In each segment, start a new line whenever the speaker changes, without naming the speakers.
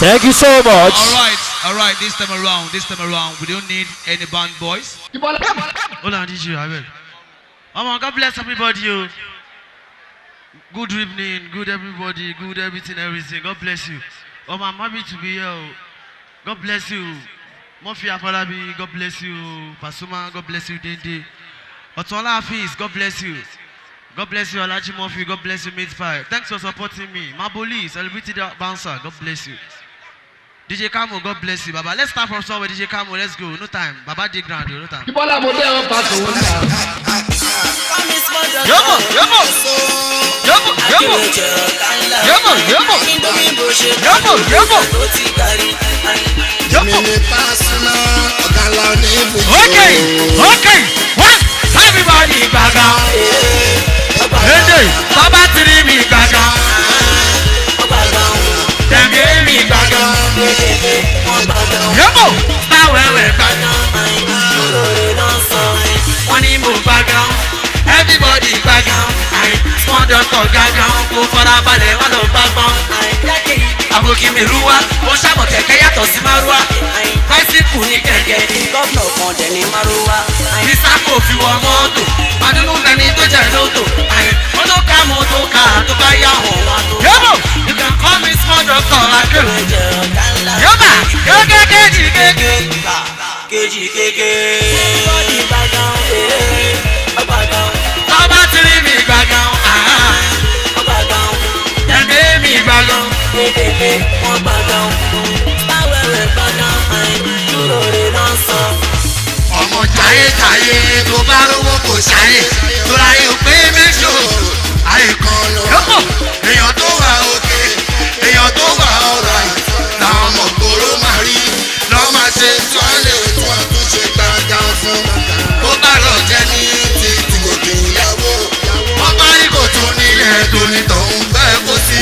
Thank you so much.
All right. This time around, we don't need any band boys.
Hold on, DJ, I will. God bless everybody. You. Good evening, good everybody, good everything. God bless you. I'm happy to be here. God bless you. Murphy Afolabi, God bless you. Pasuma, God bless you. Dende. Otola Faze, God bless you. God bless you, Alhaji Murphy. God bless you, Mate 5. Thanks for supporting me. Maboli, celebrity bouncer. God bless you. DJ Camo, God bless you, Baba. Let's start from somewhere. DJ Camo, let's go. No time. Baba dig ground, no time. Okay. What? Everybody gaga. Hey, Baba tiri mi gaga. Dem mi gaga. Yobo, now we gaga. Money move gaga. Everybody gaga. Small doctor gaga. Go for a ballet, one of gaga. Aboki mi ruwa, o ṣàmọ̀ kẹ̀kẹ́ yàtọ̀ sí márúwá. Báísíkù ní kẹ̀kẹ́, gọ́ọ̀nà kan dẹ̀ ní márúwá. Bísákò fi wọ mọ́tò, adúlú lẹni tó jẹ́ lóto. Mọ́tò ká tó bá yá wọn wá tó. Yóò, you can call me small doctor akéwì. Yóò kéjì kéke. Bọ́dì gbàgán, ọgbàgán. Tọ́ba ti rí mi gbàgán, ọgbàgán. Ẹ̀mí mi gbàgán. Wọ́n gbàgán. Báwẹ̀rẹ̀ gbàgán, dúró rẹ̀ náà sọ. Ọmọ jayé tó bá rówó kò ṣayé. Tora yóò pé méjì o. Ayé kan lọ. Èèyàn tó wà òkè, èèyàn tó wà ọ̀rọ̀ yìí. Làwọn ọmọ gbòòrò máa rí. Lọ́ máa ṣe tí wọ́n lè tún àtúnṣe gbàgán fún. Ó bá lọ jẹ́ ní títí òkè ìyàwó. Wọ́n bá ní kò tún nílẹ̀ tó ní tọ̀hún bẹ́ẹ̀ kó sí.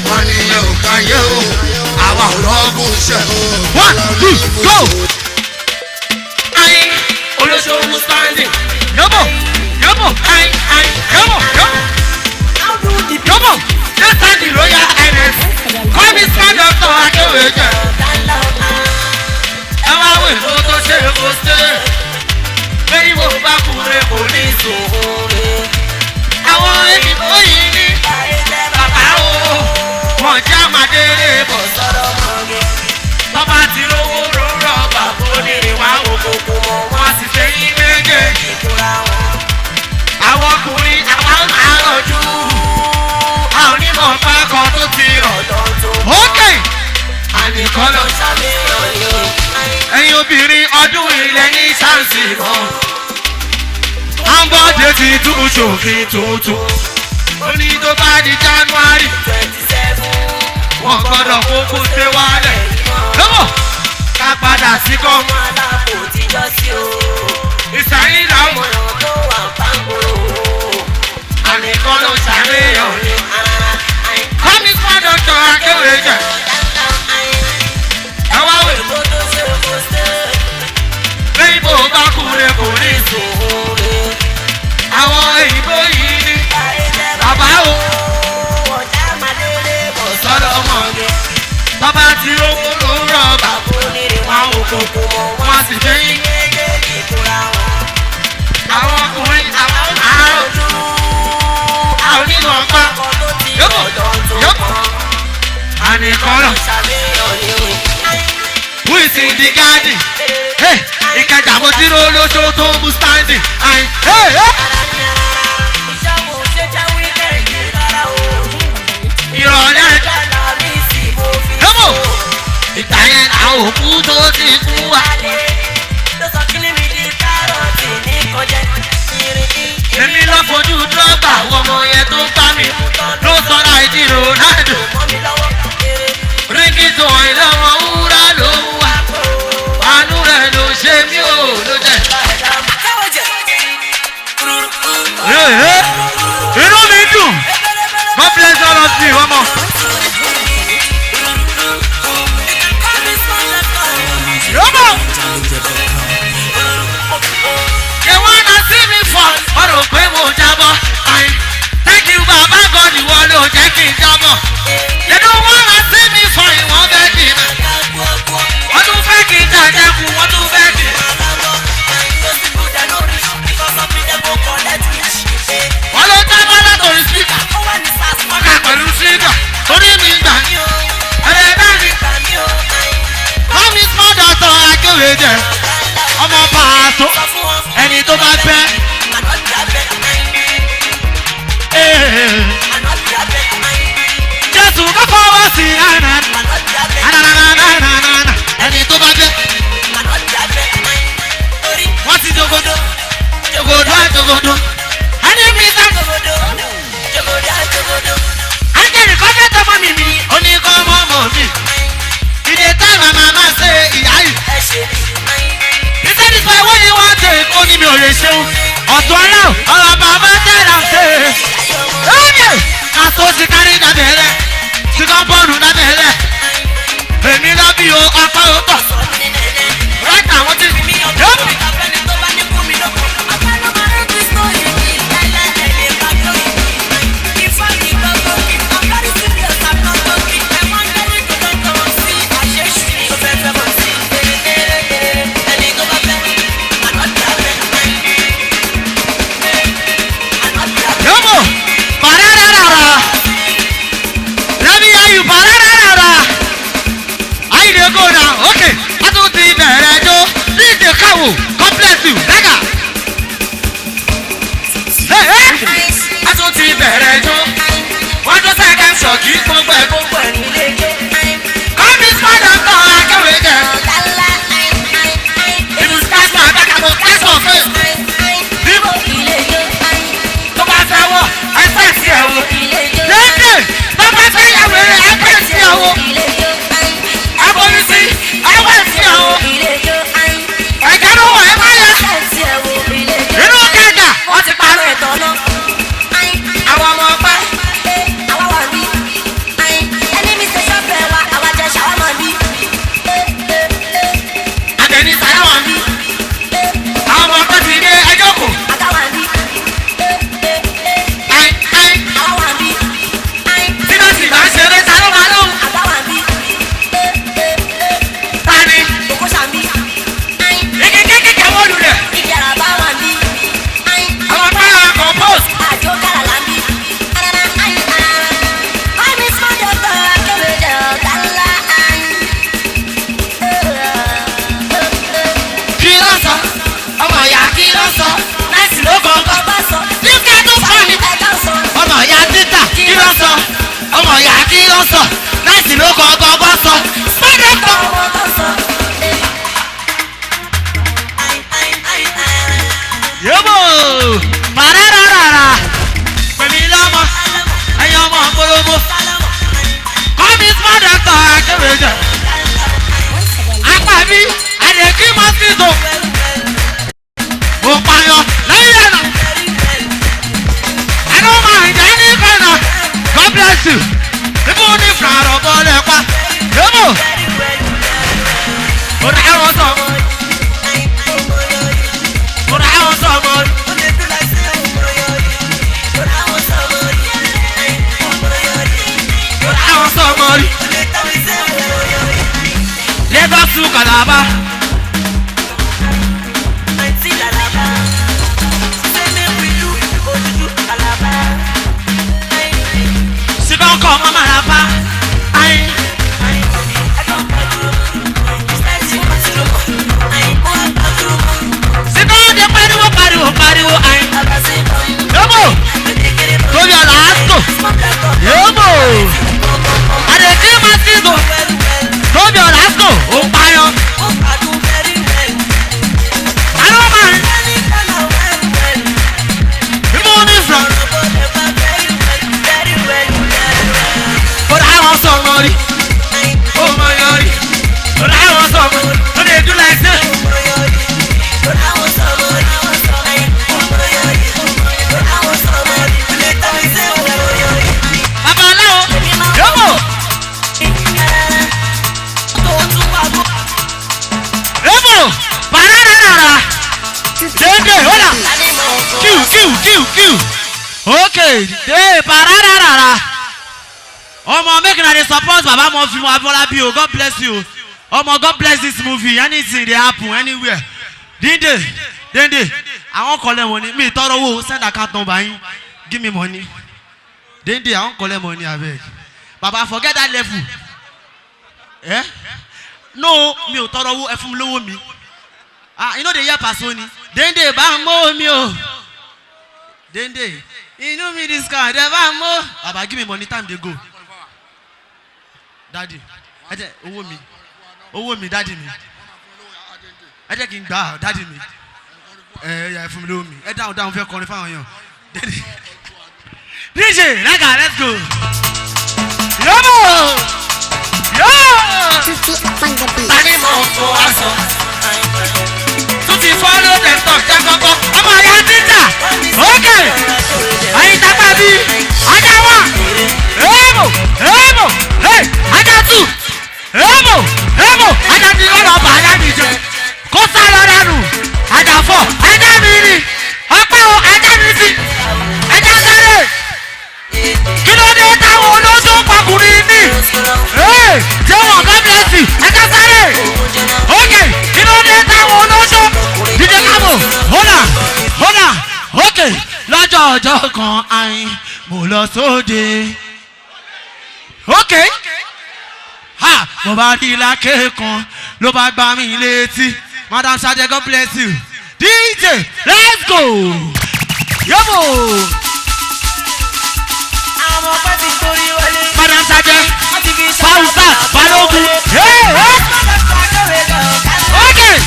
Wọ́n ní yẹ ò ká yẹ o. Àwa ò rọ́gùn iṣẹ́ o. 1, 2, go! Ayé olóṣòwò standing. Yọ́bọ̀. Ayé. Yọ́bọ̀. Just like the Royal Highness. Call me stand up to Akéwì jẹ. Ẹ wá wò ìbò tó ṣe é kó ṣe. Lẹ́yìn wo bá kúrẹ́ kò ní ìṣòro. Àwọn ènìyàn yìí ní bàbá o. Wọ́n já màdéré bọ̀ sọ́dọ̀ mọ́gẹ́. Tọ́ba ti rówó rọ́rọ́ bàbá onírìnwá òkòkò mọ́. Wọ́n sì fẹ́ yín méjèèjì kúra wọn. Àwọn ọkùnrin àwọn máa rọ̀jú. Àwọn onímọ̀ pákọ̀ tó ti ọ̀dọ́ tó. Ókè. Ànìkan lọ ṣàmìyàn ni o. Ẹ̀yin obìnrin ọdún ilẹ̀ ní ṣáǹsì kan. Ambode ti tún ṣòfin tuntun. Ó ní tó bá di January 27. Wọ́n gbọ́dọ̀ kókó ṣe wálẹ̀. Lọ́wọ́ ká padà sí gọ́ọ̀mù aláàbò tíjọ́ sí o. Ìsàyìn làwọn ọ̀rọ̀ tó wà pàǹgòrò. Ànìkan ló ṣàmìyàn ni. Kọ́mí small doctor Akéwì jẹ. Ẹ wá wò ìbò tó ṣe kó ṣe. Lẹ́yìn bó bá kúrẹ́ kò ní ìṣòro. Àwọn èyìnbó yìí ní bàbá o. Ọjà màdélé bọ̀ sọ́dọ̀ mọ́gẹ́. Bàbá tí owó ló ń rọ̀ bàbá onírìnwá òkòkò mọ́. Wọ́n sì fẹ́ yín méjèèjì kúra wọn. Àwọn ọkùnrin àwọn àròjù. Àwọn onímọ̀ ọ̀pá. Yọ́pọ̀. Ànìkan lọ. Who is in the garden? Hey, ìkẹjà mo ti ro lóṣó tó mú standing. Ìrọ̀lẹ́ lọ́mọ. Ìgbà yẹn àwọn òkú tó ti kú wá. Èmi lọ fojú dọ́gba àwọn ọmọ yẹn tó bá mi. Ló sọ̀rọ̀ àìdí Ronaldo. Ríkì tó ìlọ́wọ́ wúrà ló wà. Àánú rẹ̀ ló ṣe mí ò ló jẹ́. Inú mi dùn. God bless all of you, ọmọ. Yọ́bọ̀. You wanna see me fall? Ọ̀rọ̀ pé mo jábọ̀. Thank you, Baba God, ìwọ ló jẹ́ kí n jábọ̀. You don't wanna see me fall, ìwọ̀n bẹ́ẹ̀ dì mí.
bá fẹ́. Jésù kò fọwọ́ sí àná. Ẹni tó bá fẹ́. Wọ́n ti jogodo. Jogodo. Ẹni mi sá. Ẹni kò fẹ́ tọmọ mi mi. Ó ní kọ́ mọ́ mi. Ìdè táwọn màmá ṣe ìyá yìí. Ìsẹ́ni sọ ìwé ni wọ́n ṣe kó ní mi ò lè ṣeun. Ọ̀tún ọ̀rọ̀ ọ̀rọ̀ bàbá tẹ̀lá ṣe. Kàtó ti kárí dábẹ̀rẹ̀. Sìkọ́ bọ́ọ̀lù dábẹ̀rẹ̀. Èmi lọ bí o ọkọ̀ o tọ̀. Rẹ́tà wọ́n ti fi mí ọ̀dọ́. God bless you. Dagger. Hey. A tún ti bẹ̀rẹ̀ jó. Wọ́n tó sẹ́kẹ̀ sọ̀kì gbogbo ẹ̀ nílé jó. Kọ́mi sọ́dọ̀ tán akéwé jẹ. Ìlú Stasma Adakabo Stasma fẹ́. Bíbó tó bá fẹ́ wọ̀ ẹsẹ̀ sí ẹ̀ wò. Lẹ́yìn tó bá fẹ́ yàwé ẹgbẹ́ sí ẹ̀ wò. Aboyún sí ẹgbẹ́ sí ẹ̀ wò. Inú kẹjà wọ́n ti parọ́ ẹ̀tọ́ náà. Àwọn ọmọ ọgbà. Àwọn wà bí. Ẹni mi ṣe ṣọ́ọ̀bù wa, àwọn jẹ ṣàwámà bí. Àtẹ̀ní sàrà wà bí. Àwọn ọmọ ọgbà ti dé ẹjọ́ kù. Àtà wà bí. Àwọn wà bí. Tí náà sì máa ń ṣeré sáré wà lóhùn. Àtà wà bí. Tani. Òkú sàmí. Kékeré wọ́n lù rẹ̀. Ọmọ ìyá kí ló sọ láti ló kọ ọgọgọ sọ sọdọ kọ. Yóò pararara pèmí lọ́mọ ẹ̀yin ọmọ gbólógbó kọ́mi sọdọ kọ akéwèjọ apá mi àdèkí mọ́sítò òpààyàn lẹ́yìn ẹ̀nà ẹ̀rọ máa ń jẹ́ ní kọ́nà. God bless you. People ní fúnra bọ́ọ̀lù ẹ̀pá. Yóò mo rà wọ́n sọ. Mo rà wọ́n sọ mọ́. Mo rà wọ́n sọ mọ́. Lagos to Calabar. Kọ́ mama la pa ayi. Sikọ́ de pariwo ayi. Yobo tóbi ọ̀la asto. Yobo àdèkí ma ti do. Tóbi ọ̀la asto ó payọ. Alo ma yi. Ibo ni fura. Somebody, oh my God, but I want somebody, but they do like this. But I want somebody, Papa Lao, Yobo, Yobo, pararara, Dende, hola, Q. Okay, hey, pararara. Omo make na dey support Baba Murphy Afolabi o. God bless you. Omo God bless this movie. Anything dey happen anywhere. Dinde. I wan collect money. Me tọrọ wo send account number yín. Give me money. Dinde I wan collect money abeg. Baba forget that level. No, me ò tọrọ wo ẹ fún mi lówó mi. You know dey hear person ni. Dende bá mọ́ mi o. Dende, you know me this car, they bá mọ́. Baba give me money time they go. Daddy, ẹ jẹ́ owó mi daddy mi. Ẹ jẹ́ kí n gbà daddy mi. Ẹ fún mi lówó mi. Ẹ dáhùn fẹ́ kọrin fáwọn èèyàn. DJ, Raga, let's go. Yobo! Yo!
Tani mo fo aṣọ.
Tuti follow them talk jẹ́ kọ́kọ́. Ọmọ ìyá títà. Okay. Ayin tapa bi. Ajá wa. Emo. Hey, ajá two. Emo. Ajá ti lọ́dọ̀ ọba ajá mi jẹ. Kó sá lọ́dọ̀ nù. Ajá fọ. Ajá mi ni. Ọpẹ́ o, ajá mi sí. Ajá sáré. Kí ló dé táwọn olóṣù pàkùnrin ní? Jẹ́ wọn God bless you. Ajá sáré. Okay. Kí ló dé táwọn olóṣù? Dídé kábò. Hola. Okay. Lọ́jọ́ ọjọ́ kan ayin mo lọ sóde. Okay. Ha! Mo bá rí lákè kan ló bá gbá mi létí. Madam Sade, God bless you. DJ, let's go. Yobo.
Àwọn ọpẹ́ ti torí wọlé.
Madam Sade, Fausa, Balogun. Okay.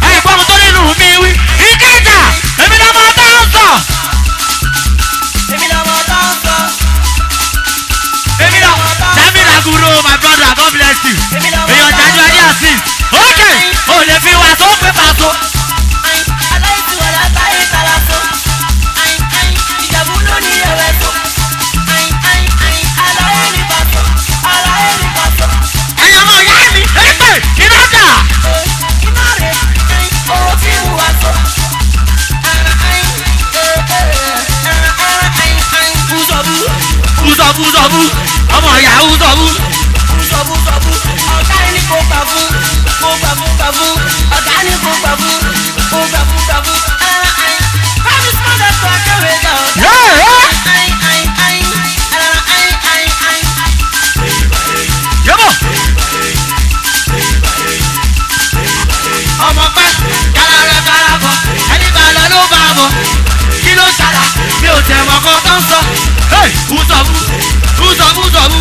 Ẹ gbọ́ mo tó nínú mi wí. Ìkẹjà, èmi náà máa bá ń sọ. Jami Naguro, my brother, God bless you. Èèyàn jáde ayé àti. Okay. O lè fi wà tó pé pàtó. Ẹ̀yin ọmọ ìyá mi, ẹgbẹ́ iná dà. Uzọ̀bù, ọmọ ìyá uzọ̀bù.
Ọ̀gá ni kò gbà fún, ọ̀gá ni kò gbà fún. Promise mother to akẹ́wé ga ọ̀gá.
Yẹ́bọ̀. Ọmọ pẹ́ kára bọ̀, ẹni bá lọ ló bá bọ̀. Kí ló ṣàlà? Mi ò tẹ̀ mọ́ kan tó ń sọ. Uzọ̀bù.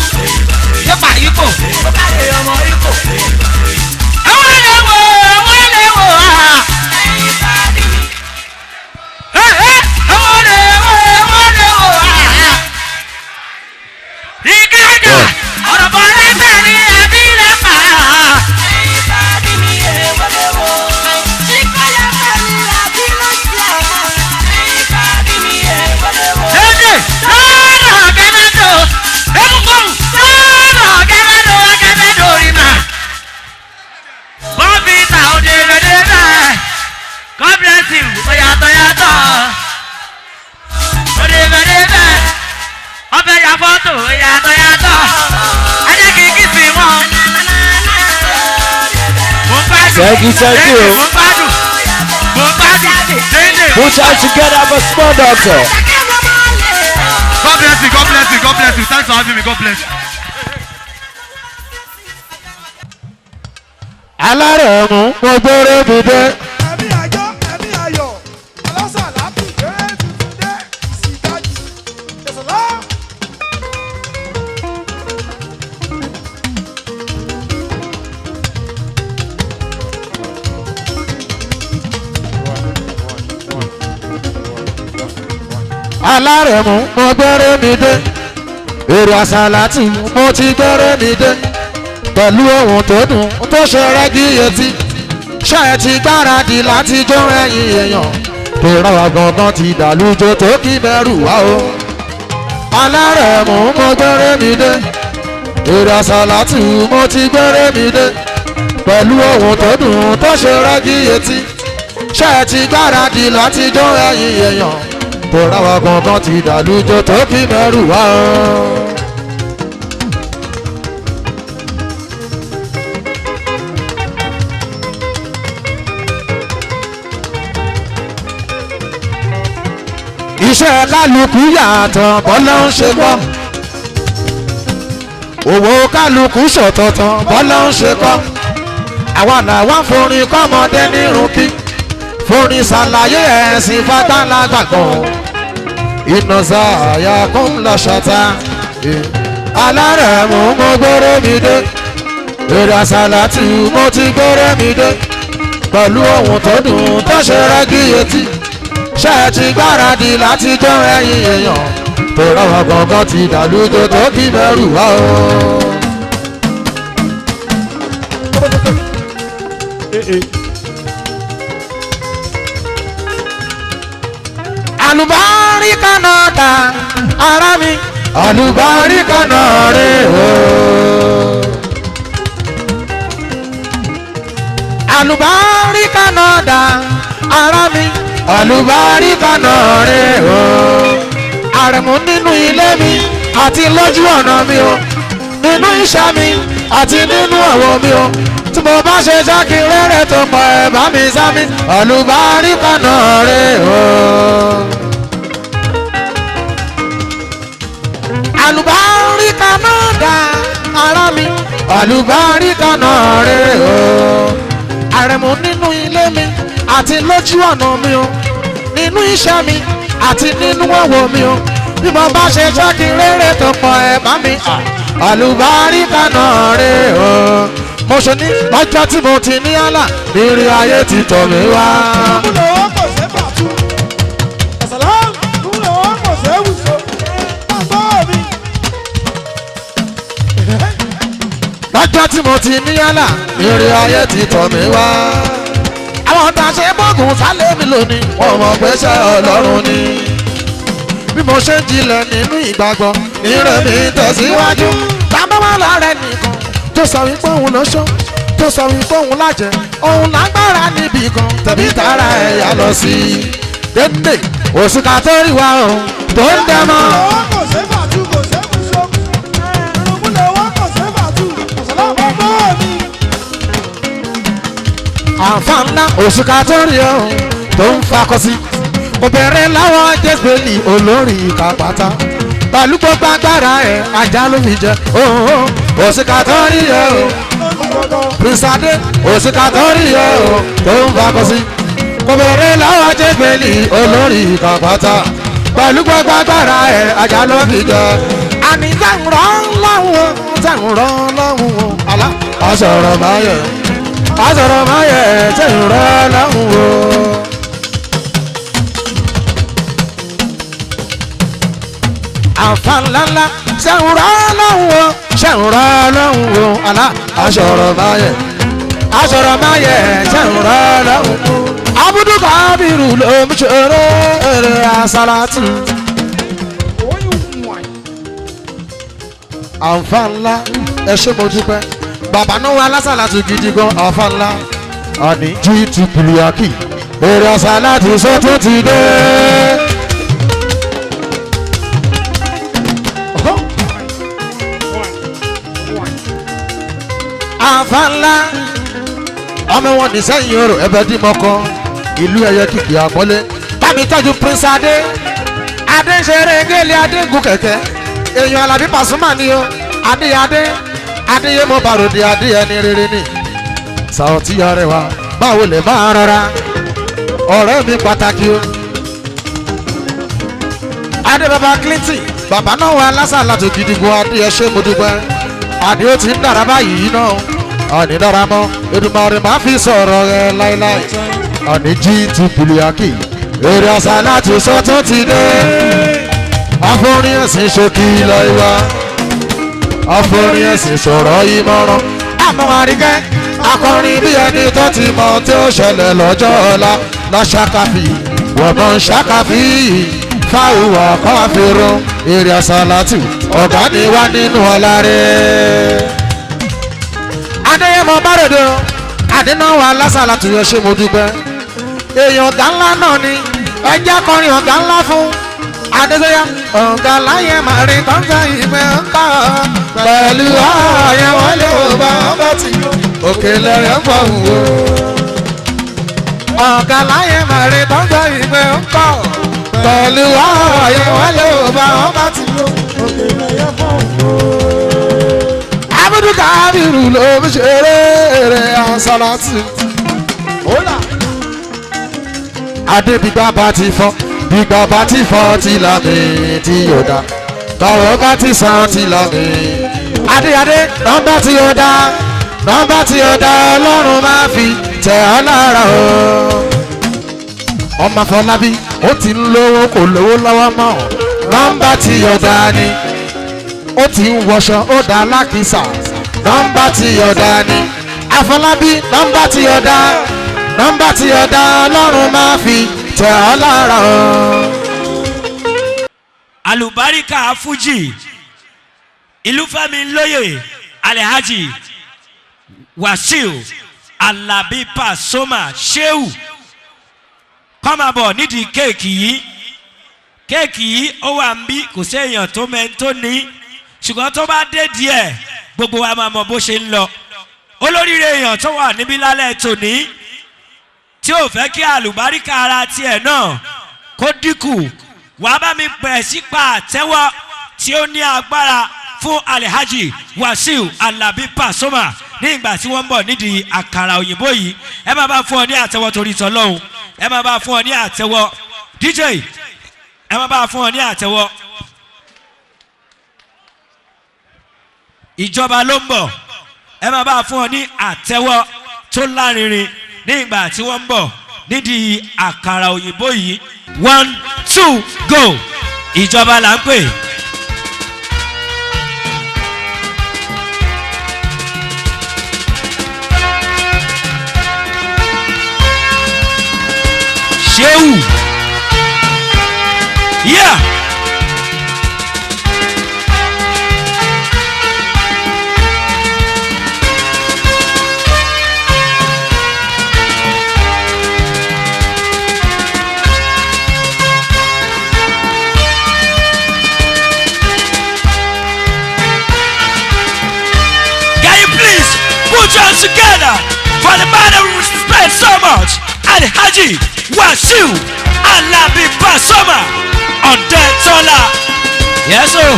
Yẹ́pà ipò.
Ó bá lè ọmọ ipò.
Ẹ̀wọ̀n lè wò á.
Ẹyin bá dì mí.
Ẹ̀wọ̀n lè wò á. Ìkẹjà, ọ̀rọ̀ bọ̀ lẹ́sẹ̀ ní ẹbí lẹ́pà.
Ẹyin bá dì mí èwọ̀lẹ́wọ̀. Ìkọlẹ̀ pẹ̀lú àbí lọ́jà. Ẹyin bá dì mí èwọ̀lẹ́wọ̀.
Dédé, lọ́dọ̀ kẹ́mẹ́dò. Egungun, lọ́dọ̀ kẹ́mẹ́dò ìmà. Bọ́ǹfìtà òde bẹ́ẹ̀. God bless you, oyàtọ̀. Òde bẹ́ẹ̀. Ọbẹ̀ ya fọ́tò, oyàtọ̀. Ẹ jẹ́ kí n kí sí wọn. Mo ń gbádùn.
Thank you.
Mo ń gbádùn. Dédé.
Put out together for small doctor.
God bless you. Thanks for having me. God bless you.
Alárẹ̀mú mo gbére mi dé.
Ẹ̀mí ayọ̀, ọlọ́sàn lápì, tuntun dé, ìsìnkájú, ìṣọ̀lá.
Alárẹ̀mú mo gbére mi dé. Èrò àsàlátì mo ti gbére mi dé. Pẹ̀lú ohun tó dùn tó ṣe rẹ́gí etí. Ṣé ẹ ti gbáradì láti jó ẹ̀yin èèyàn? Tó ráwa gangan ti dàlújó tó kí bẹ̀rù wá o. Alárẹ̀mú mo gbére mi dé. Èrò àsàlátì mo ti gbére mi dé. Pẹ̀lú ohun tó dùn tó ṣe rẹ́gí etí. Ṣé ẹ ti gbáradì láti jó ẹ̀yin èèyàn? Tó ráwa gangan ti dàlújó tó kí bẹ̀rù wá o. Iṣẹ́ kálukú yàtọ̀ bọ́lá ń ṣe kọ́. Òwò kálukú ṣọ̀tọ̀tọ̀ bọ́lá ń ṣe kọ́. Àwa làwa forin kọ́mọdé nírun kí. forin ṣàlàyé ẹ̀sìn fátánlá gbàgbọ́ iná sáyà kún lọ ṣọta alárẹ̀mú mo gbére mi dé èrè àṣàlátì mo ti gbére mi dé pẹ̀lú ohun tó dùn tó ṣe rẹ́gí etí ṣe é ti gbáradì láti jọ ẹ̀yìn èèyàn tó rọwọ́ gangan ti dàlújọ tó kí mẹ́rù wá o. Àlùbáríkà náà ta ara mi àlùbáríkà náà rè o. Àlùbáríkà náà ta ara mi àlùbáríkà náà rè o. Àrẹ̀mú nínú ilé mi àti lójú ọ̀nà mi o nínú iṣẹ́ mi àti nínú ọ̀wọ́ mi o tí mo bá ṣe jákè rere tó pọ̀ ẹ̀ bá mi sá mi àlùbáríkà náà rè o. Àlùbáríkà náà dá ara mi àlùbáríkà náà rè o. Àrẹ̀mú nínú ilé mi àti lójú ọ̀nà mi o nínú iṣẹ́ mi àti nínú ọ̀wọ́ mi o bí mo bá ṣe jákè rere tó pọ̀ ẹ̀ bá mi àlùbáríkà náà rè o. Mo ṣe ní ọjọ́ tí mo ti ní àlà ìrìn ayé ti tọ̀ mí wá.
Kúlọ̀wọ́ kò ṣe bàtú. Ẹ̀sàlá kúlọ̀wọ́ kò ṣe wùsọ. Bàbá mi.
Lọ́jọ́ tí mo ti ní àlà ìrìn ayé ti tọ̀ mí wá. Àwọn ọ̀tá ṣe bọ́ọ̀gùn sálẹ̀ mi lónìí wọ́n mọ̀ pé ṣẹ́ Ọlọ́run ni. Bí mo ṣe ń jilẹ̀ nínú ìgbàgbọ́ ìrẹ̀ mi tẹ̀síwájú. Bàbá wà lára nìkan tó sọ wípé òun ló ṣó tó sọ wípé òun lájẹ òun lágbára níbi kan tẹ̀bí tara ẹ̀yà lọ sí i. Dédé òṣìkà tó rí wa o tó ń dẹ́ mọ́.
Kúlọ̀wọ́ kò ṣe bàtú kò ṣe wùsọ. Kúlọ̀wọ́ kò ṣe bàtú. Ẹ̀sàlá bàbá mi.
Àǹfààní ńlá òṣìkà tó rí o tó ń fakọ sí. Obìnrin láwọn jésùbẹ́lì olórí ìka pátá pẹ̀lú gbogbo agbára ẹ̀ ajá ló fi jẹ òṣìkà tó rí ẹ o. Prince Adé òṣìkà tó rí ẹ o tó ń fakọ sí. Obìnrin láwọn jésùbẹ́lì olórí ìka pátá pẹ̀lú gbogbo agbára ẹ̀ ajá ló fi jẹ. Àní sẹ́wùrọ̀ lọ́hùn o sẹ́wùrọ̀ lọ́hùn o àlá àṣọ̀rọ̀ máyẹ̀ àṣọ̀rọ̀ máyẹ̀ sẹ́wùrọ̀ lọ́hùn o. Àǹfààní ṣẹ̀wúrọ̀ lọ́hùn o ṣẹ̀wúrọ̀ lọ́hùn o àlá aṣọ̀rọ̀ máyẹ̀ ṣẹ̀wúrọ̀ lọ́hùn o. Abudu Kabiru ló ń ṣeré eré àsálàtù. Àǹfààní ẹ ṣé mo dúpẹ́ bàbá náà wà lásàlátù gidi gan àǹfààní àní jí pìlìyàkì eré àsálàtù sọ́tún ti dé. Àǹfààní ọmọ wọn ní sẹ́yìn orò ẹbẹ̀ dí mọ́kọ́ ìlú ẹ̀yẹ kìkì àpọ́lé bámi tọ́jú Prince Adé Adé ń ṣeré gélé Adé ń gun kẹ̀kẹ́ èèyàn Alabi Pasuma ni o Adéyé mo bàròdì Adé ẹni rere ni Saoti Arẹwà báwo lè máa rọra ọ̀rẹ́ mi pàtàkì o Adé bàbá Clinton bàbá náà wà lásàlátù gidi gan Adé ẹ ṣé mo dúpẹ́ Adé ó ti ń dára báyìí náà àní dára mọ́ Èdùmàrè máa fi sọ̀rọ̀ rẹ láíláí àní jí pìlìyàkì èrè àsálàtù sọ́tún ti dé. Afọ́rin ẹ̀sìn ṣókí ilẹ̀ wa afọ́rin ẹ̀sìn sọ̀rọ̀ ìmọ̀ràn àmọ́ àríkẹ́ akọrin bí ẹni tó ti mọ̀ tí ó ṣẹlẹ̀ lọ́jọ́ ọ̀la lọ́ṣàkàfì wọ́n mọ̀ ṣàkàfì fáwùwà káfíìrún èrè àsálàtù ọ̀gá ni wá nínú ọ̀la rẹ̀. Adéyẹmọ bárẹ̀dẹ̀ Adénáwó alásàlátù yẹn ṣé mo dúpẹ́ èèyàn ọ̀gá ńlá náà ni ẹjẹ́ akọrin ọ̀gá ńlá fún Adéṣeyà ọ̀gá láyé máa rí tọ́jà ìgbẹ́ ńkà pẹ̀lú ààyè wọlé ọba ọba tí òkè lẹ́rẹ̀ ń bọ̀ wò. Ọ̀gá láyé máa rí tọ́jà ìgbẹ́ ńkà pẹ̀lú ààyè wọlé ọba ọba tí òkè lẹ́rẹ̀ ń bọ̀ wò. Abudu Kabiru ló ń ṣeré eré àsálàtù. adé gbígbá bá ti fọ́ gbígbá bá ti fọ́ ti làmì tí yóò dá tọ̀rọ̀ bá ti sàn ti làmì. adé nọ́mbà tí yóò dá nọ́mbà tí yóò dá ọlọ́run máa fi tẹ̀ ọ́ lára o. ọmọ Afọlábí ó ti ń lówó kò lówó lọ́wọ́ mọ́ nọ́mbà tí yóò dá ni ó ti ń wọṣọ ó dá lákìsà nọ́mbà tí yóò dá ni Afọlábí nọ́mbà tí yóò dá nọ́mbà tí yóò dá ọlọ́run máa fi tẹ̀ ọ́ lára o.
Àlùbáríkà fuji ìlúfẹ́mi lóye Alhaji Alabi Pasuma Shehu kọ́màbọ̀ nídìí kéèkì yìí ó wà ń bí kò sí èèyàn tó mẹ́ntó ní ṣùgbọ́n tó bá dé díẹ̀ gbogbo wa máa mọ bó ṣe ń lọ olóríire èèyàn tó wà níbí lálẹ́ tòní tí ò fẹ́ kí àlùbáríkà ara tiẹ̀ náà kó dínkù wàá bá mi pẹ̀ sípa àtẹ́wọ́ tí ó ní agbára fún Alhaji Alabi Pasuma ní ìgbà tí wọ́n ń bọ̀ nídìí àkàrà òyìnbó yìí ẹ máa bá fún ọ ní àtẹ́wọ́ torí tọ́lọ́hún ẹ máa bá fún ọ ní àtẹ́wọ́ DJ ẹ máa bá fún ọ ní àtẹ́wọ́ ìjọba ló ń bọ̀ ẹ máa bá fún ọ ní àtẹ́wọ́ tó lárinrin ní ìgbà tí wọ́n ń bọ̀ nídìí àkàrà òyìnbó yìí 1 2 go ìjọba là ń pè. Shehu yeah. Put your hands together for the man who respects so much. Alhaji Alabi Pasuma on that tola. Yes, sir.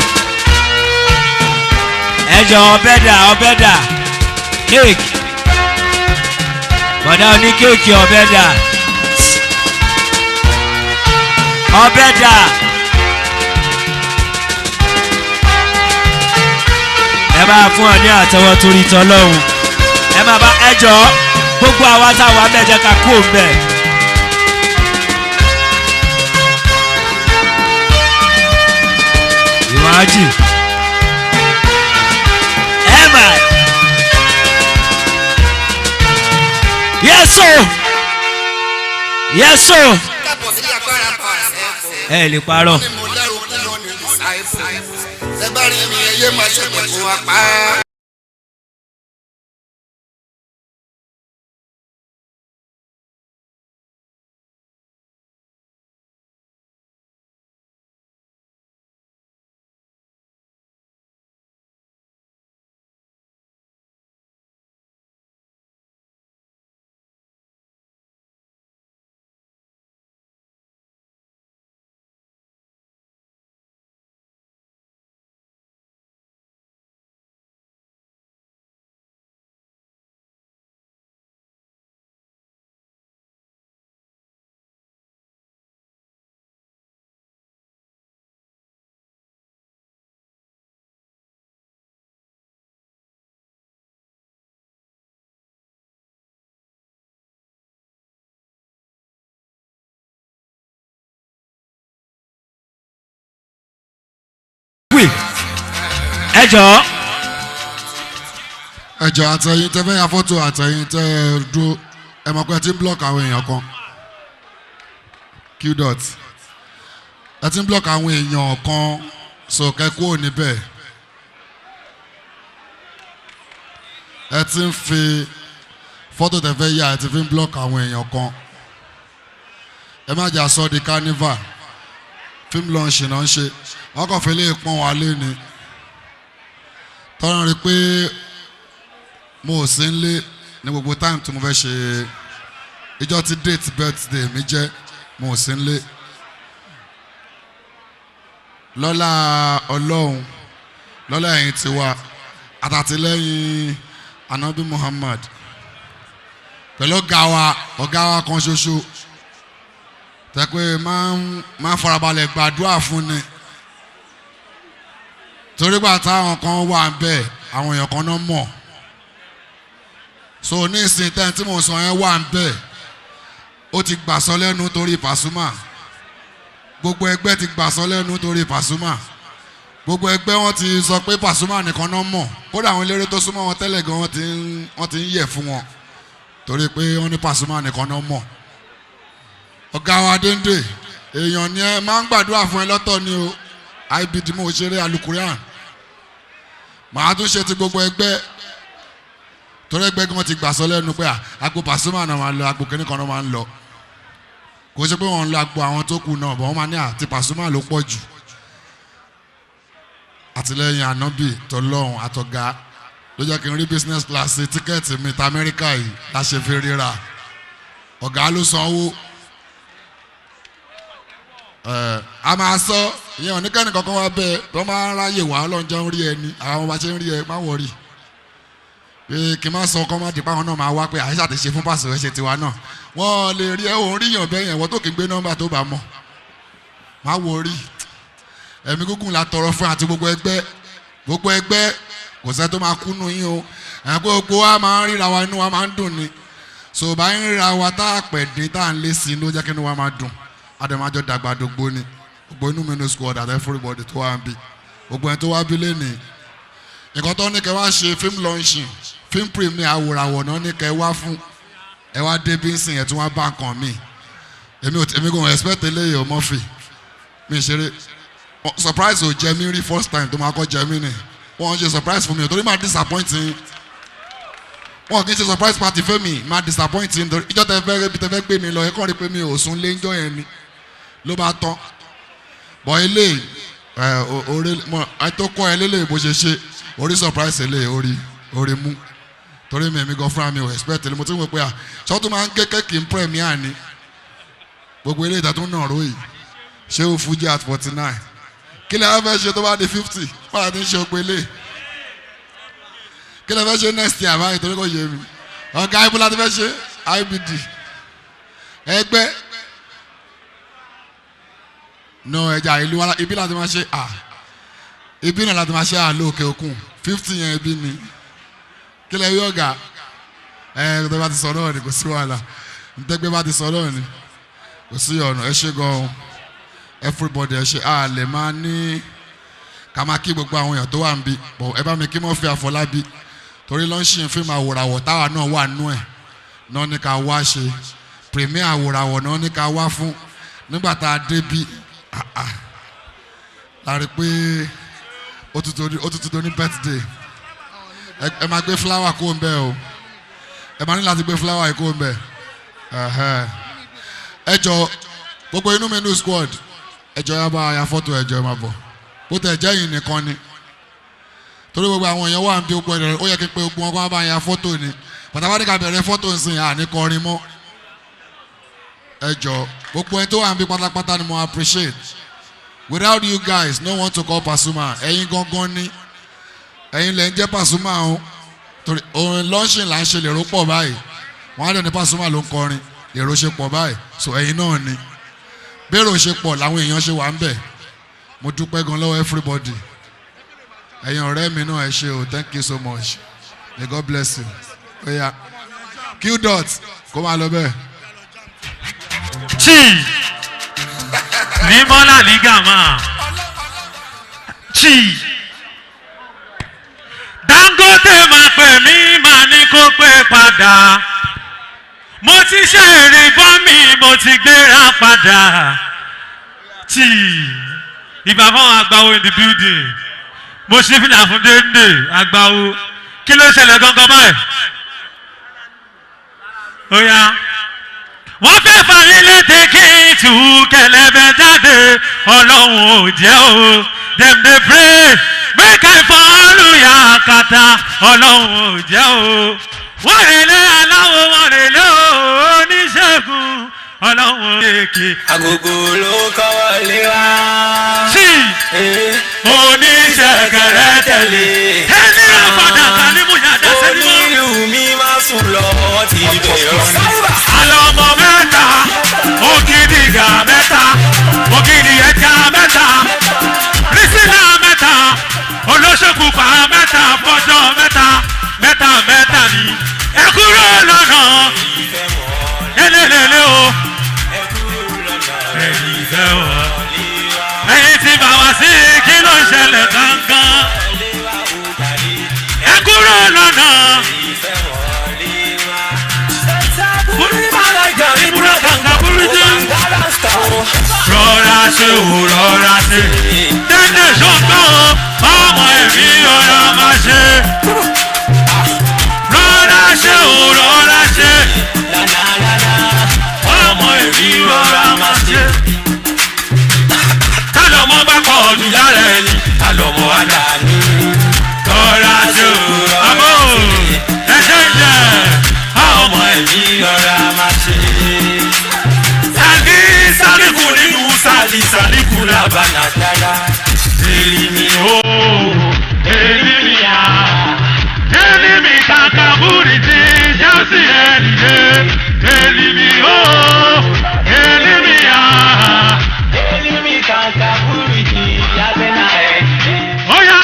Ẹjọ ọbẹ̀dà cake. Bọ̀dá oní kéèkì ọbẹ̀dà. Ọbẹ̀dà. Ẹ bá fún ọ ní àtẹ́wọ́ torí tọ́lọ́hun. Ẹ máa bá ẹjọ́ gbogbo àwa táwa mẹ́jẹ ká kú òǹbẹ̀. Ìwájú. Emma. Yes sir. Yes sir. Ẹ lè parọ́. Sẹ́gbàrí mi ẹyẹ máa ṣẹ̀pẹ̀ fún apá.
ẹjọ àtẹ̀yìn tẹ́ fẹ́ ya fọ́tò àtẹ̀yìn tẹ́ dúró ẹ mọ̀ pé ẹ ti ń block àwọn èèyàn kan q dot ẹ ti ń block àwọn èèyàn kan so kẹ́kọ́ ò níbẹ̀ ẹ ti ń fi fọ́tò tẹ́ fẹ́ yà ẹ ti fi ń block àwọn èèyàn kan ẹ má jà sọ di carnival film launch náà ń ṣe wọ́n kàn fẹ́ lè pọ́n wa lé ni tọ́rọ rí pé mo ò sí nlé ní gbogbo time tí mo fẹ́ ṣe ìjọ tí date birthday mi jẹ́ mo ò sí nlé lọ́lá ọlọ́run lọ́lá ẹ̀yìn tiwa àtàtìlẹ́yìn anabi Muhammad pẹ̀lú ọ̀gá wa kan ṣoṣo tẹ́ pé máa farabalẹ̀ gbàdúrà fún ni torí gbà táwọn kan wà ń bẹ̀ àwọn èèyàn kan náà mọ̀ so ní ìsìn tẹ́ tí mo sọ yẹn wà ń bẹ̀ ó ti gbàsọ lẹ́nu torí Pasuma gbogbo ẹgbẹ́ ti gbàsọ lẹ́nu torí Pasuma gbogbo ẹgbẹ́ wọn ti sọ pé Pasuma nìkan náà mọ̀ kódà àwọn eléré tó súnmọ́ wọn tẹ́lẹ̀ gan wọ́n ti ń yẹ̀ fún wọn torí pé wọ́n ní Pasuma nìkan náà mọ̀ ọ̀gá wa dénde èèyàn ni ẹ máa ń gbàdúrà fún ẹ lọ́tọ̀ ni o ibd mo ṣeré alukurian màá tún ṣe ti gbogbo ẹgbẹ́ torí ẹgbẹ́ gan ti gbàsọ lẹ́nu pé àgbo Pasuma náà máa ń lọ àgbo kìnnì kan náà máa ń lọ kò ṣe pé wọ́n ń lọ àgbo àwọn tó kù náà bọ̀ wọ́n máa ní àti Pasuma ló pọ̀ jù àtìlẹ́yìn ànábì tọlọ́hún àtọ̀gá ló jẹ́ kí n rí business class tíkẹ́ẹ̀tì mi ta Amẹ́ríkà yìí láṣẹ fi ríra ọ̀gá ló sanwó a máa sọ ìyẹn oníkẹ́ni kankan wá bẹ́ẹ̀ tó máa ń ráyè wá ọlọ́njọ́ ń rí ẹni àwọn ọba ṣe ń rí ẹ má wọrí pé kí n má sọ ọkọ má dìpá àwọn náà máa wá pé àyíṣà ti ṣe fún Pasuma ṣe tiwa náà wọ́n lè rí ẹ òun ríyàn bẹ́ẹ̀ yẹn wọ́n tó kì í gbé nọ́mbà tó bá mọ̀ má wọrí ẹ̀mí gúngùn la tọrọ fún àti gbogbo ẹgbẹ́ kò sẹ́ tó máa kúnnú yín o ẹ̀ pé gbogbo wa máa ń ríra wa inú wa máa ń dùn ni so bá ń ríra wa tá a pẹ̀ dín tá a ń lé sí i ló jẹ́ kí inú wa máa dùn àdèmájọ́ dàgbà dògbò ni gbogbo inú mi ní squad àti everybody tó wà ń bí gbogbo ẹni tó wá bí lẹ́nìí nǹkan tó ní kẹ́ wá ṣe film launching film premiere Aworawo náà ní kẹ́ wá fún ẹ wá dé bí ń sìn ẹ̀ tí wọ́n bá nǹkan mi èmi kò expect eléyìí o Murphy mi ṣeré surprise ò jẹ mí rí first time tó máa kọ́ jẹ mí ni wọ́n ṣe surprise fún mi torí máa disappointing wọ́n kì í ṣe surprise party fún mi máa disappointing torí ìjọ tẹ fẹ́ gbé mi lọ ẹ kàn rí pé mi ò sùn lé ńjọ́ yẹn ni ló bá tán bọ̀ ilé tó kọ́ ẹ lélẹ̀ bó ṣe ṣe orí surprise ilé orí mú torí mi gan fúnra mi ò expect mo ti ń wò pé ṣọ́tún máa ń kékèké ń premier ni gbogbo ilé ìtàtún náà ròyìn ṣé o fuji at 49 kí lè fẹ́ ṣe tó bá di 50 báyà ti ń ṣe òpèlè kí lè fẹ́ ṣe next year báyìí torí kò yé mi ọ̀gá ibo láti fẹ́ ṣe ibd ẹgbẹ́ no ẹja ìlú wa ibi láti máa ṣe ibi náà láti máa ṣe lókè òkun 50 yẹn ibi ni kí lè rí ọ̀gá tó bá ti sọ náà ni kò sí wàhálà ntẹ́gbẹ́ bá ti sọ náà ni kò sí ọ̀nà ẹ ṣe gan-an everybody ẹ ṣe lè máa ní ká máa kí gbogbo àwọn èèyàn tó wà ń bí bọ̀ ẹ bá mi kí Murphy Afolabi torí launching fíìmù Aworawo táwa náà wà nú ẹ̀ náà ní ká wá ṣe premiere Aworawo náà ní ká wá fún nígbà tá a débí láti pé ó tutù tó ní birthday ẹ máa gbé flower kó ń bẹ o ẹ máa ní láti gbé flower yìí kó ń bẹ ẹ jọ gbogbo inú mi ní squad ẹjọ yà bá ya fọ́tò ẹjọ ẹ máa bọ̀ bó tẹ ẹjẹ yìí nìkan ni torí gbogbo àwọn èèyàn wà ń bí gbogbo ẹ̀rọ ó yẹ kí pé gbogbo wọn kó bá ya fọ́tò ni pàtàkì ká bẹ̀rẹ̀ fọ́tò nsìn àní kọrin mọ́ ẹjọ gbogbo ẹni tó wà ń bí pátápátá ni mo appreciate without you guys no one to call Pasuma ẹ̀yin gangan ni ẹ̀yin lẹ ń jẹ́ Pasuma o torí òun launching là ń ṣe lèrò pọ̀ báyìí wọ́n á dẹ̀ ní Pasuma ló ń kọrin lèrò ṣe pọ̀ báyìí so ẹ̀yin náà ni bẹ́ẹ̀rù ṣe pọ̀ làwọn èèyàn ṣe wà ń bẹ̀ mo dúpẹ́ gan lọ́wọ́ everybody ẹ̀yin ọ̀rẹ́ mi náà ẹ ṣe o thank you so much may God bless you oya q dot kó máa lọ bẹ́ẹ̀.
chi ní mọ́lá ní gàmá chi Dangote máa pè mí máa ní kó pé padà mo ti ṣe èrè bọ́ mi mo ti gbéra padà tí ìbáfọ́ àgbáwo in the building mo ṣe fìlà fún dénde àgbáwo kí ló ṣẹlẹ̀ gangan báyìí ó yá wọ́n fẹ́ fàmí létí kí n tù kẹlẹ́bẹ̀ jáde ọlọ́run ò jẹ́ o dem dey pray make I follow ya kata ọlọ́run ò jẹ́ o wọ́n rèlé aláwọ̀ wọ́n rèlé oníṣègùn ọlọ́run èké.
agogo ló kọ́wọ́ lé wa.
sí
oníṣẹ̀kẹ̀rẹ̀ tẹ̀lé.
ẹni àfọ̀dà kan ní mo yàda sẹ́ni mọ́.
onílù mi máa sùn lọ ti bẹ̀rẹ̀.
àlọ́ ọmọ mẹ́ta ó kí dìgbà mẹ́ta. sọ mẹ́ta mẹ́ta mẹ́ta ni ẹ kúrò lọ́nà lélẹ́lẹ́lẹ́ o ẹ̀yìn ìfẹ́ wọ̀ ẹ̀yìn tí bá wá sí kí ló ń ṣẹlẹ̀ gangan ẹ kúrò lọ́nà. Rọra ṣe o rọra ṣe tẹ́tẹ́ ṣọ́gbọ́n ọmọ ẹ̀mí ọ̀rọ̀ máa ṣe. Rọra ṣe o rọra ṣe ọmọ ẹ̀mí ọ̀rọ̀ máa ṣe. Tálọ́mọ bá kọ̀ ọdún yára ẹni tálọ́mọ àdáni. Rọra ṣe o ọmọ ẹ̀ṣẹ̀ jẹ́ ọmọ ẹ̀mí ọ̀rọ̀ máa ṣe. Saliku nínú saliku labana dada. Èyí mi o, èyí mi ya. Èyí mi kàkà búrì tí Chelsea ẹ̀ dìde. Èyí mi o, èyí mi ya. Èyí mi kàkà búrì tí Arsenal ẹ̀ dìde. Ó yá.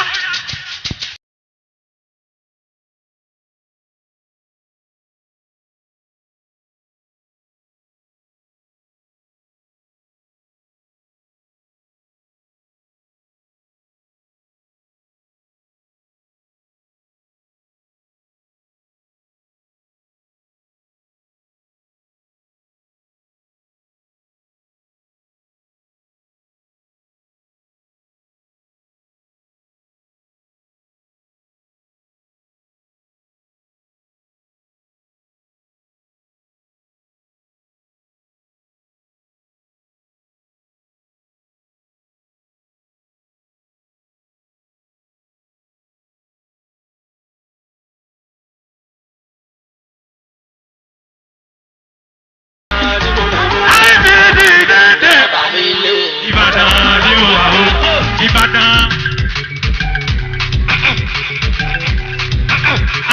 Ìbàdàn.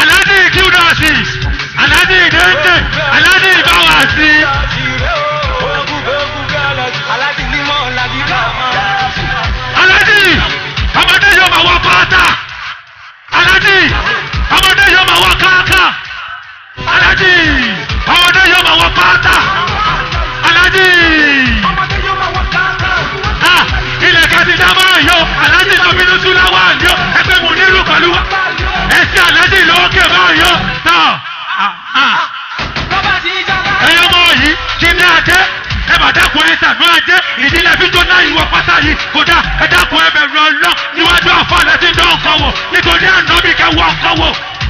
Alhaji Qdasi, Alhaji Dende, Alhaji Bawasi. Alhaji, ọmọdé yóò máa wọ pátá. Alhaji, ọmọdé yóò máa wọ káàkà. Alhaji, ọmọdé yóò máa wọ pátá. Alhaji. Ilẹ̀ kẹ́sì dábà yọ, Alhaji tó bínú tún láwà yọ, ẹgbẹ́ mu nílùú pẹ̀lú wa. Ẹsẹ̀ Alhaji lókè máa yọ náà. Ẹyọ ọmọ yìí kí ní ajé, ẹ bá dákun ẹ sànú ajé, ìdílé fi tó náà ìwọ pátá yìí kódà ẹ dákun ẹ bẹ̀rù ọlọ́ níwájú àfọlẹ́ tí ń dán nǹkan wò nítorí ànábì kẹwọ́ nǹkan wò.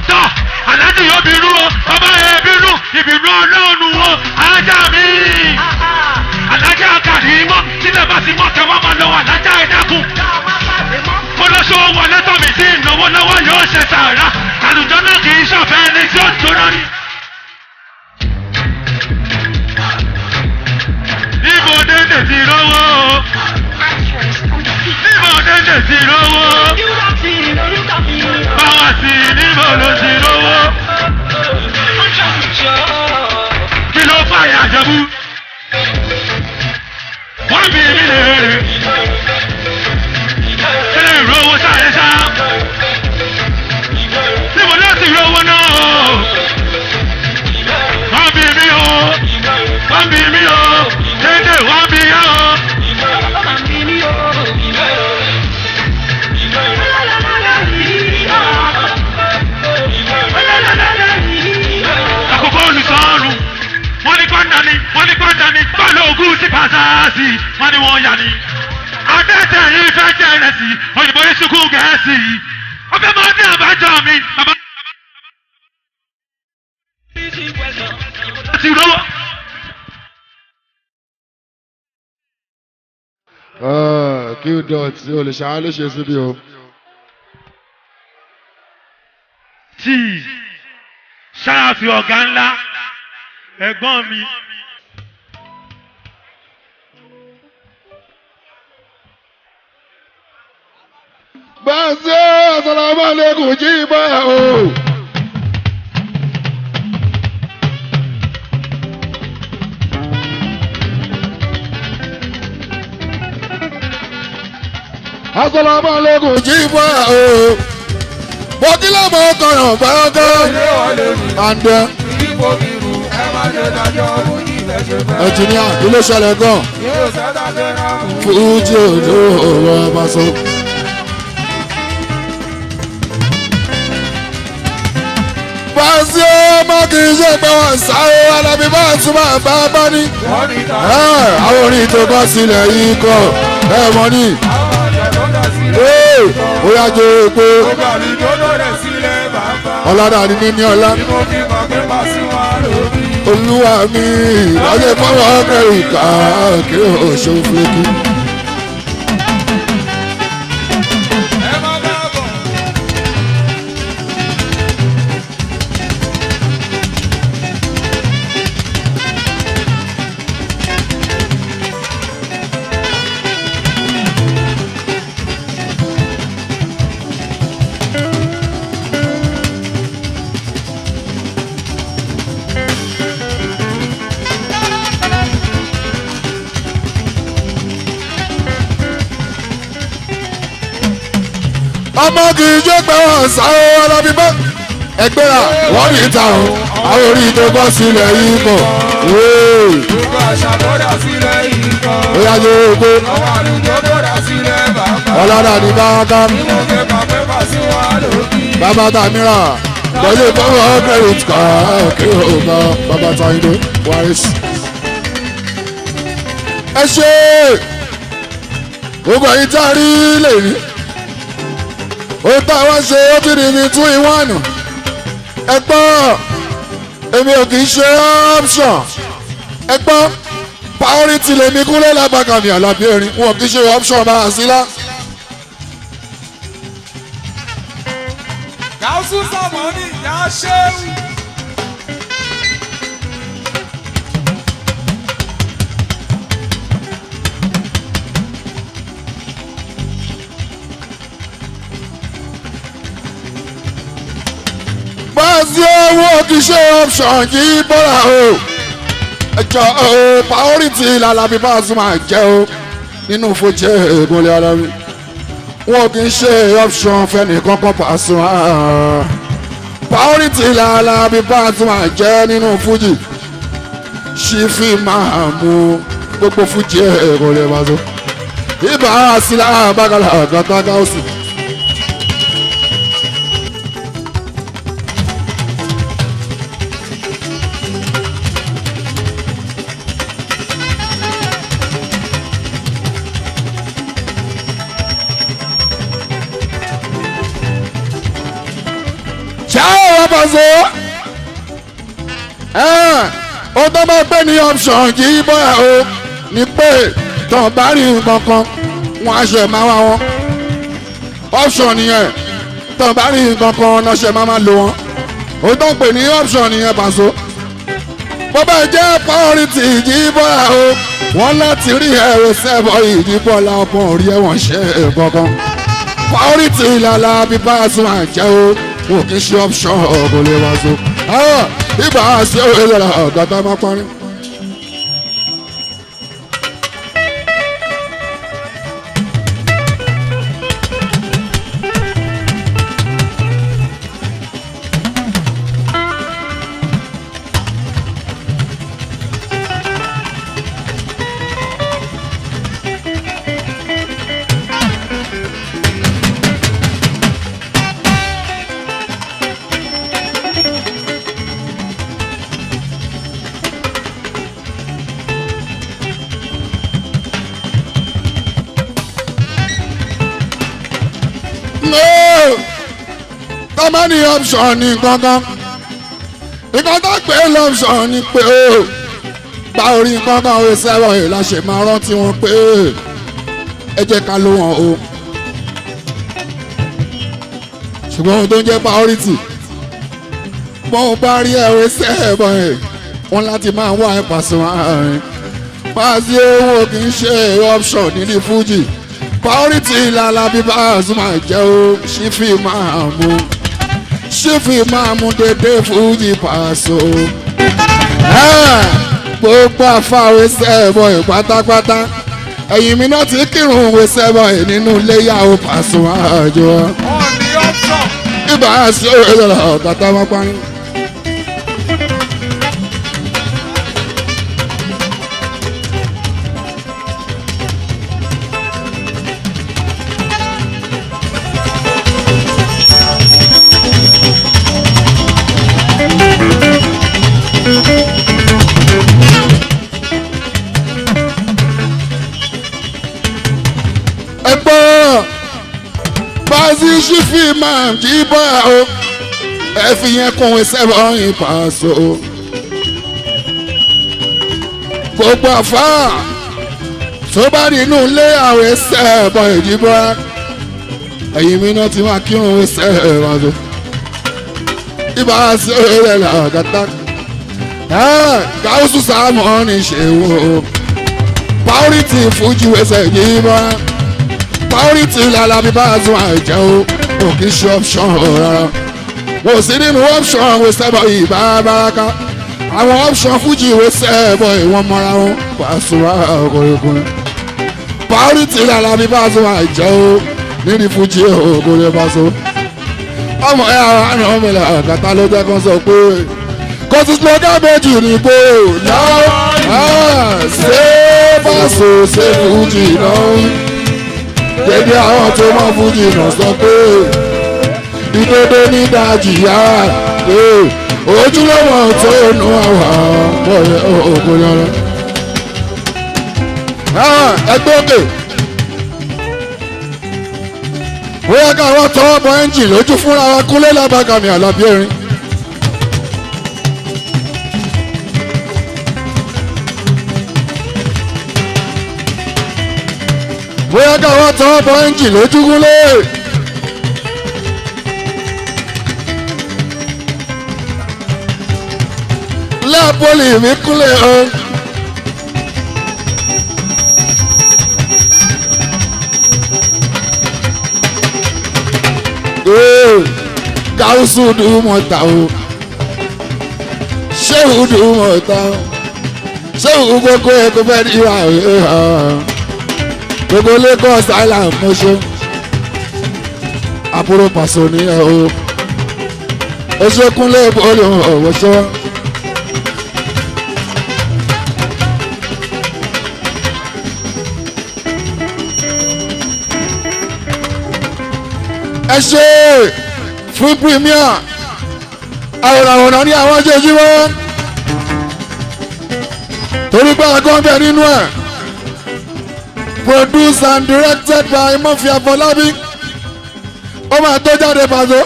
Tọ́ Alhaji yóò bínú o, bàbá ẹ bínú, ìbínú ọlọ́run o, ajá mi. Alájà kàdí mọ́ sílẹ̀ bá ti mọ́ kẹwàá máa lọ́wọ́ alájà ẹ̀dákun. Olóṣòwò wọlé tọ́mì tí ìnáwó lọ́wọ́ yóò ṣe sàárà. Àlùjọ náà kì í ṣọ̀fẹ́ ẹni tí ó tó lórí. Níbo dédé ti rówó? Níbo dédé ti rówó? Báwa sí níbo ló ti rówó? Kí ló fàyà jẹ́bú? Wọ́n bí mi lè rè. Ṣé ìrówó sáré sá? Níbo ló ti rówó náà? Wọ́n bí mi o, wọ́n bí mi o, dédé wọ́n bí yá o. Àkókò olùsọ̀rùn, wọ́n ní kọ́ńdà ní pẹ̀lú ogún sí pàṣásì, wọ́n ní wọ́n yà ní. Adẹ́tẹ̀ yìí fẹ́ jẹ́ ìrẹsì, òyìnbó ní ṣùkú gẹ̀ẹ́sì. Ọbẹ̀ máa ní àbájọ mi. Bàbá ti rówó.
Qdot olùṣàá ló ṣe síbi o.
Tí ṣáàfì ọ̀gá ńlá ẹ̀gbọ́n mi.
Faze, assalamu alaikum jíìbá o. Assalamu alaikum jíìbá o. Bọ́kílẹ̀ mọ́ kọ̀ràn bẹ́ẹ̀kẹ́. Àǹdẹ́. Ẹ̀jìníà kí ló ṣẹlẹ̀ gan? Fújì òjò òwò ọba sọ. Faze ọmọ kì í ṣe pé wọ́n sáré Alabi Pasuma bá bá ní. Àwọn orin tó bọ́ sílẹ̀ yìí kọ́ ẹ mọ̀ ní. Ó yá jẹ́ epo. Ọlọ́dà ni níní ọlá. Olúwa mi lọ́jọ́ fọwọ́ kẹrì káàkiri òṣòfin. Ọmọ kì í jẹ́ pé wọ́n sáré Alabi bá ẹgbẹ́ra wọ́n ní ìta o àwọn orí tó bọ́ sílẹ̀ yìí kọ̀.
Gbogbo àṣà tó dá sílẹ̀ yìí kọ́.
Ó yá jẹ́ epo.
Àwọn àlùjọ tó dá sílẹ̀ bàbá.
Ọlọ́dà ní bàbá.
Nínú pépà pépà sí wa lókì.
Bàbá Tamira lọ́jọ́ fọwọ́ credit káàkiri ọba bàbá Táyìndé Waris. Ẹ ṣe gbogbo yìí tá a rí lè rí. Ó tá wá ṣe ó ti di ní 2-in-1. Ẹ gbọ́ èmi ò kì í ṣe option. Ẹ gbọ́ priority lèmi Kúnlé Lábàkàmì Àlàbí Erin wọn kì í ṣe option máa sí lá.
Gàúsù Sàmọ́nì yá ṣéwù.
Faze owó kì í ṣe option yìí bọ́lá o. Ẹjọ́ priority l'Alabi Pasuma jẹ́ o nínú Fuji Ìgúnlẹ̀ Alabi. Wọn kì í ṣe option fẹ́nìkan kan Pasuma. Priority l'Alabi Pasuma jẹ́ nínú Fuji. Ṣífì máa mú gbogbo Fuji Ìgúnlẹ̀ Pasuma. Ibà sílá bàgàlà gàtà gáúsù. Faze ó tó bá pé ní option yìí bọ́ra o ní pé tán bá rí nǹkan kan wọ́n á ṣe máa wá wọn option nìyẹn tán bá rí nǹkan kan náà ṣe máa lò wọn ó tó pè ní option nìyẹn Faze bó bá jẹ́ priority yìí bọ́ra o wọ́n láti rí ẹ̀rọ sẹ́bọ̀ ìdìbò lápò orí ẹ̀wọ̀n ṣe kankan priority l'Alabi Pasuma jẹ́ o wọ́n kì í ṣe option kò lè wá so. Ibà ṣe òwe lọ́la ọ̀gá tá a máa parí. Tọ́mọ́ ní option ní gangan nǹkan tó pé lọ́pṣọ̀n ni pé ó gba orí gangan ó sẹ́wọ̀n yìí la ṣe máa rántí wọn pé ẹ jẹ́ ká ló wọn o ṣùgbọ́n ohun tó ń jẹ́ priority bọ́n bá rí ẹ̀rọ sẹ́wọ̀n yìí wọ́n láti máa wá ẹ̀ Pasuma àárín Faze owó kì í ṣe option nílí Fuji priority l'Alabi Pasuma jẹ́ o ṣí fi máa mú ṣífì máa mú dédé Fuji Paso gbogbo àfàwé sẹ́ẹ̀bọ̀ ẹ̀ pátápátá ẹ̀yìn mi náà ti kírun òwe sẹ́ẹ̀bọ̀ ẹ̀ nínú iléyàwó Pasuma àjọ. ibà sí òye lọ ọ̀gátá wọn parí. Faze ṣífì máa jí bọ́ o ẹ fi yẹn kún ìṣẹ́bọ̀ yín pàṣọ. gbogbo àfá tó bá rí inú ilé àwọn ìṣẹ́bọ̀ ìjìbọ́ ẹ̀yìn mi náà ti máa kírun ìṣẹ́bọ̀ tó. ibà sí òye làgàtà gáúsù sáàmù ní ṣèwò pàórìtì fújì wẹsẹ̀ ìjìbọ́ pàórìtì Alabi Pasuma jẹ́ o kì í ṣe option rárá wò sí nínú option wò sẹ́bọ̀ ìbá baraka àwọn option fújì wò sẹ́bọ̀ ìwọ̀n mọ́ra wọn Pasuma ọkùnrin pàórìtì Alabi Pasuma jẹ́ o nídìí fújì ọkùnrin Paso ọmọ ẹ àwọn àna ọmọ ilẹ̀ àgàtà ló jẹ́ kán sọ pé kò sí slogan méjì ní pé náà ṣé Paso ṣe fújì náà. Dédé àwọn tó mọ̀ fújì náà sọ pé ìdodo ní dájì yá ojúlọ́wọ́ tó nù àwọn bọ̀yẹ̀ òkú yọrọ. Ẹgbẹ́ òkè bóyá káwọn tọwọ́ bọ ẹ́ńjì lójú fúnra wa Kúnlé Lábàkàmì Àlàbí Erin. bóyá káwọn tọwọ́ bọ ẹ́ńjì lójú Kúnlé. lẹ́ẹ̀pọ̀lì mi Kúnlé o. Gáúsù dùn mọ́ta o. Ṣéwù dùn mọ́ta o. Ṣéwù gbogbo ẹ̀kọ́ fẹ́ ní ìwà gbogbo Lagos Island mọ́ṣọ́ àbúrò Paso nìyẹn o oṣù Kúnlé bọ́ọ̀lù ọ̀wọ́ṣọ́. ẹ ṣe fún premier àwòrán ní àwọn jẹjú wọn torí pé àgọ́ ń bẹ nínú ẹ̀. Produced and directed by Murphy Afolabi. Ó máa tó jáde Paso.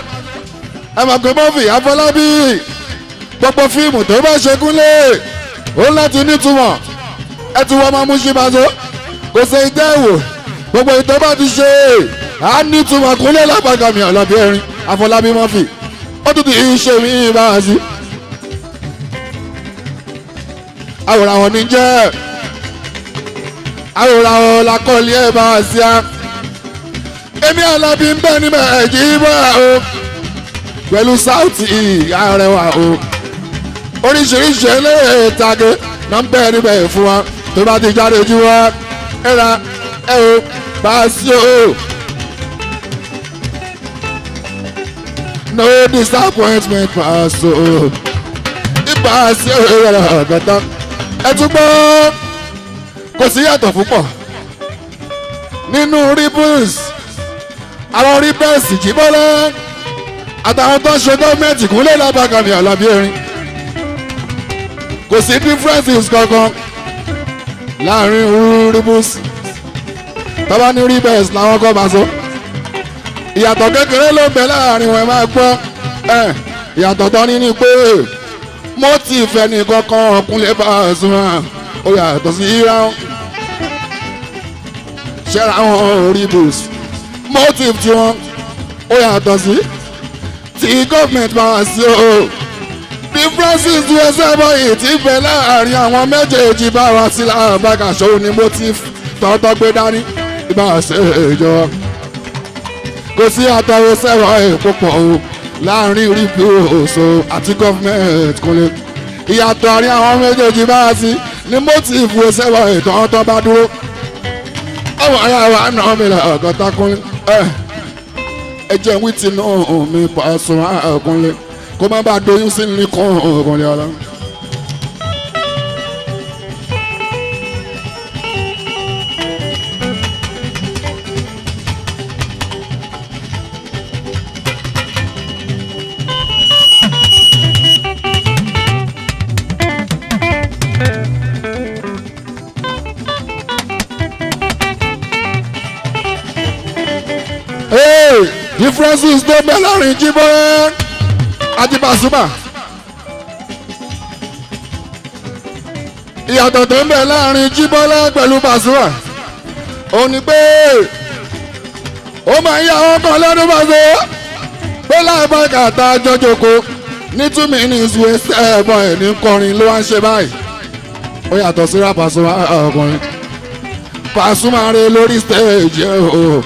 Ẹ máa pè Murphy Afolabi. Gbogbo fíìmù tó bá ṣe Kúnlé ó láti nítumọ̀. Ẹ ti wọ́n máa mú sí Paso. Kò ṣe ìtẹ́ ìwò. Gbogbo ìtọ́ bá ti ṣe á nítumọ̀ Kúnlé Lábàkàmì Àlàbí Erin Afolabi Murphy. Ó tún ti ṣe mí bá a sí. Àwòrán wọn ní jẹ́. Aworawo la kọ́lé ẹ̀ bá a sí a. Èmi Alábí ń bẹ níbẹ̀ ẹ̀jì bá o. Pẹ̀lú sáùtì Arẹwà o. Oríṣiríṣi eléré ìtàgé náà ń bẹ níbẹ̀ fún wa. Tó bá ti jáde jú wa. Ẹ̀ra ẹ̀ o bá a sí o. No disappointment Paso o. Ibà a sí o ẹ̀rọ ọ̀gọ́tà. Ẹ tún gbọ́. Kò sí yàtọ̀ púpọ̀ nínú ribbons àwọn ribbons Jíbọ́lá àtàwọn tó ń ṣe gọ́ọ̀mẹ̀ntì Kúnlé Lábàkàmì Àlàbí Erin kò sí differences kankan láàrin ribbons tọ́ba ní ribbons làwọn kọ́ máa sọ ìyàtọ̀ kékeré ló ń bẹ láàrin wọn máa gbọ́ ìyàtọ̀ tó ní ni pé motive ẹnìkan kan Kúnlé Pasuma ó yàtọ̀ sí ìran ṣẹ́ra àwọn ribbons motive tí wọ́n ó yàtọ̀ sí tí gọ́ọ̀mẹ̀ntì máa sí o differences tí wọ́n sábà yìí ti bẹ̀ láàrin àwọn méjèèjì bá wa sí Lábàkà ṣòwò ní motive tọ́tọ́ gbé dání ìbá ṣe ìjọba kò sí àtàwọn sẹ́wọ̀n èèpo pọ̀ o láàrin ribbons àti gọ́ọ̀mẹ̀ntì Kúnlé ìyàtọ̀ àárín àwọn méjèèjì bá wa sí ní motive wo sẹ́wọ̀n ètò tó bá dúró ọmọ ayá wa náà mi là ọ̀gọ́ta Kúnlé ẹ̀jẹ̀ wí ti náà mi Pasuma ọkùnrin kó má bàa doyún sí ní kan ọkùnrin ọ̀la. Differences tó bẹ láàrin Jíbọ́lá àti Pasuma. Ìyàtọ̀ tó ń bẹ láàrin Jíbọ́lá pẹ̀lú Pasuma. Ó ní pé ó máa ń yà wọ́n kan lẹ́nu Pasuma. Pé láìpẹ́ kàtà jọjọkọ ní 2 minutes wey ẹ̀bọ̀n ẹ̀ ní kọrin ló wá ń ṣe báyìí. Ó yàtọ̀ síra Pasuma ọkùnrin. Pasuma rẹ lórí stage o.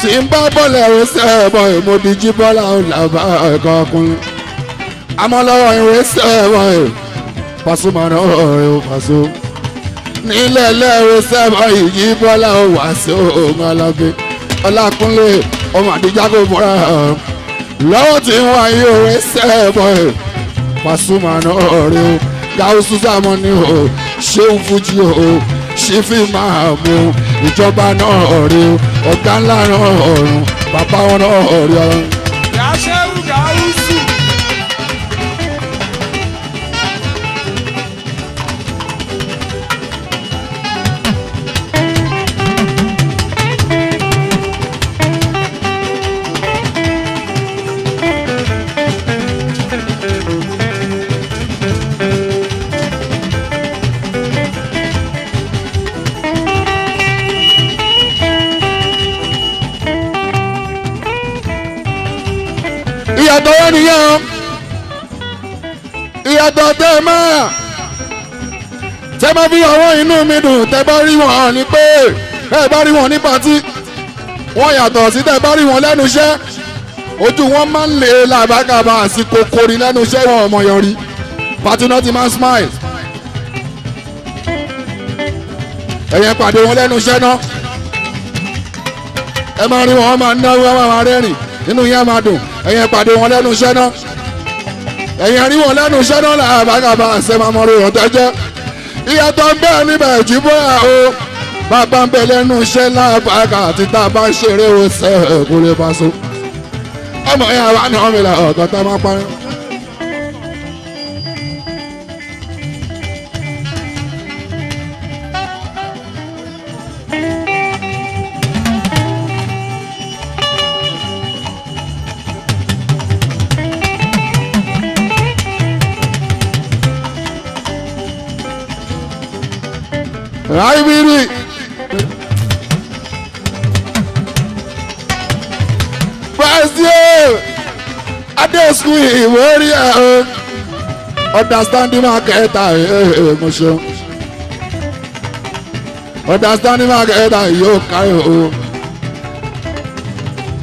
Tí n bá bọ́ọ̀lù ẹ̀rọ sẹ́ẹ̀bọ̀ èmo di Jíbọ́lá ọ̀làbà ẹ̀kọ́ ọkùnrin. Àmọ́ lọ́wọ́ ìwé sẹ́ẹ̀bọ̀ ẹ̀ Pasuma náà ẹ̀ Paso. Nílẹ̀ lẹ́rọ sẹ́ẹ̀bọ̀ Jíbọ́lá wà sí òun alábẹ́. Ọlákúnlé ọmọ àdìjá kò bọ́ra. Lọ́wọ́ tí wọ́n ayé ìwé sẹ́ẹ̀bọ̀ ẹ̀ Pasuma náà rẹ̀ o. Gáúsù sàmọ́ ni o, ṣéun fújì o, ṣífì máa mú ìjọba náà rí o. Ọ̀gánlá náà ọ̀run bàbá wọn náà rí ọ.
Yàṣẹ́wù Gáúsù.
Ìyàtọ̀ wọn nìyẹn ìyàtọ̀ tẹ́ máa fi àwọn inú mi dùn tẹ́ bá rí wọn ni pé ẹ bá rí wọn ní pàtí wọ́n yàtọ̀ sí tẹ́ bá rí wọn lẹ́nu iṣẹ́ ojú wọn máa ń lè làbákàbà àsìkò kórì lẹ́nu iṣẹ́ wọn ọmọ yọrí pàtí náà ti máa ń smile ẹ̀yẹn pàdé wọn lẹ́nu iṣẹ́ náà ẹ máa rí wọn máa náwó wọn máa rẹ́rìn inú yẹn máa dùn ẹ̀yẹn pàdé wọn lẹ́nu iṣẹ́ náà ẹ̀yẹn rí wọn lẹ́nu iṣẹ́ náà làbákàbà àṣẹ máa mọ orí ọ̀tẹ́ jẹ́ ìyàtọ̀ ń bẹ́ẹ̀ níbẹ̀ Jíbọ́lá o bàbá ń bẹ lẹ́nu iṣẹ́ làbákà àti tá a bá ń ṣeré o ṣe é kó lè bá so ọmọ yẹn àwa náà mi là ọ̀tọ̀ tá a máa parí. Raibiri Brazil Adesku ìwórí ẹ̀ understanding market mo ṣe understanding market yóò kárí o